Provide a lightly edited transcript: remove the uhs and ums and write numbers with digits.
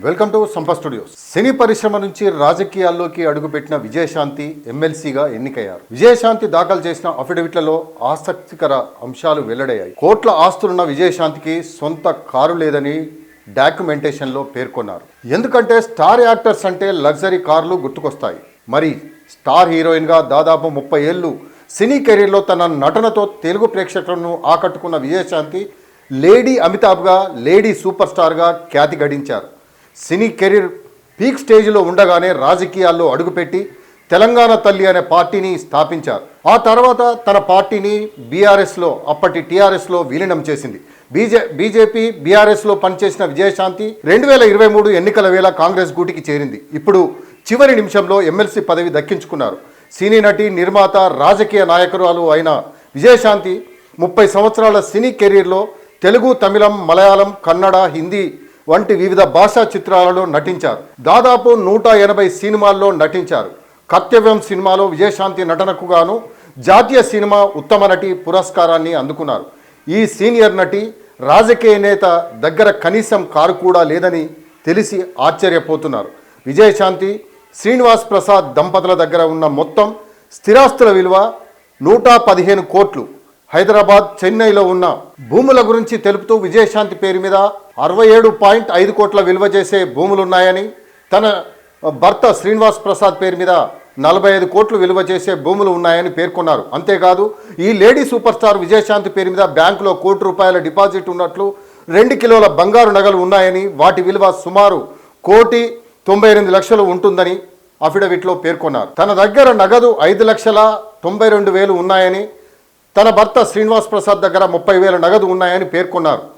Welcome to Sampa studios. Cine పరిశ్రమ నుంచి రాజకీయాల్లోకి అడుగుపెట్టిన విజయశాంతి ఎమ్మెల్సీగా ఎన్నికయ్యారు. విజయశాంతి దాఖలు చేసిన అఫిడవిట్లలో ఆసక్తికర అంశాలు వెల్లడయ్యాయి. కోట్ల ఆస్తులున్న విజయశాంతికి సొంత కారు లేదని డాక్యుమెంటేషన్లో పేర్కొన్నారు. ఎందుకంటే స్టార్ యాక్టర్స్ అంటే లగ్జరీ కార్లు గుర్తుకొస్తాయి. మరి స్టార్ హీరోయిన్గా దాదాపు 30 ఏళ్ళు సినీ కెరీర్లో తన నటనతో తెలుగు ప్రేక్షకులను ఆకట్టుకున్న విజయశాంతి లేడీ అమితాబ్గా, లేడీ సూపర్ స్టార్గా ఖ్యాతి గడించారు. సినీ కెరీర్ పీక్ స్టేజ్లో ఉండగానే రాజకీయాల్లో అడుగుపెట్టి తెలంగాణ తల్లి అనే పార్టీని స్థాపించారు. ఆ తర్వాత తన పార్టీని బీఆర్ఎస్లో, అప్పటి టీఆర్ఎస్లో విలీనం చేసింది. బీజేపీ బీఆర్ఎస్లో పనిచేసిన విజయశాంతి 2023 ఎన్నికల వేళ కాంగ్రెస్ గూటికి చేరింది. ఇప్పుడు చివరి నిమిషంలో ఎమ్మెల్సీ పదవి దక్కించుకున్నారు. సినీ నటి, నిర్మాత, రాజకీయ నాయకురాలు అయిన విజయశాంతి 30 సంవత్సరాల సినీ కెరీర్లో తెలుగు, తమిళం, మలయాళం, కన్నడ, హిందీ వంటి వివిధ భాషా చిత్రాలలో నటించారు. దాదాపు 180 సినిమాల్లో నటించారు. కర్తవ్యం సినిమాలో విజయశాంతి నటనకు గాను జాతీయ సినిమా ఉత్తమ నటి పురస్కారాన్ని అందుకున్నారు. ఈ సీనియర్ నటి రాజకీయ నేత దగ్గర కనీసం కారు కూడా లేదని తెలిసి ఆశ్చర్యపోతున్నారు. విజయశాంతి, శ్రీనివాస్ ప్రసాద్ దంపతుల దగ్గర ఉన్న మొత్తం స్థిరాస్తుల విలువ 115 కోట్లు. హైదరాబాద్, చెన్నైలో ఉన్న భూముల గురించి తెలుపుతూ విజయశాంతి పేరు మీద 67.5 కోట్ల విలువ చేసే భూములున్నాయని, తన భర్త శ్రీనివాస్ ప్రసాద్ పేరు మీద 45 కోట్లు విలువ చేసే భూములు ఉన్నాయని పేర్కొన్నారు. అంతేకాదు, ఈ లేడీ సూపర్ స్టార్ విజయశాంతి పేరు మీద బ్యాంకులో ₹1 డిపాజిట్ ఉన్నట్లు, 2 కిలోల బంగారు నగలు ఉన్నాయని, వాటి విలువ సుమారు ₹1,98,00,000 ఉంటుందని అఫిడవిట్లో పేర్కొన్నారు. తన దగ్గర నగదు 5,92,000 ఉన్నాయని, తన భర్త శ్రీనివాస్ ప్రసాద్ దగ్గర 30,000 నగదు ఉన్నాయని పేర్కొన్నారు.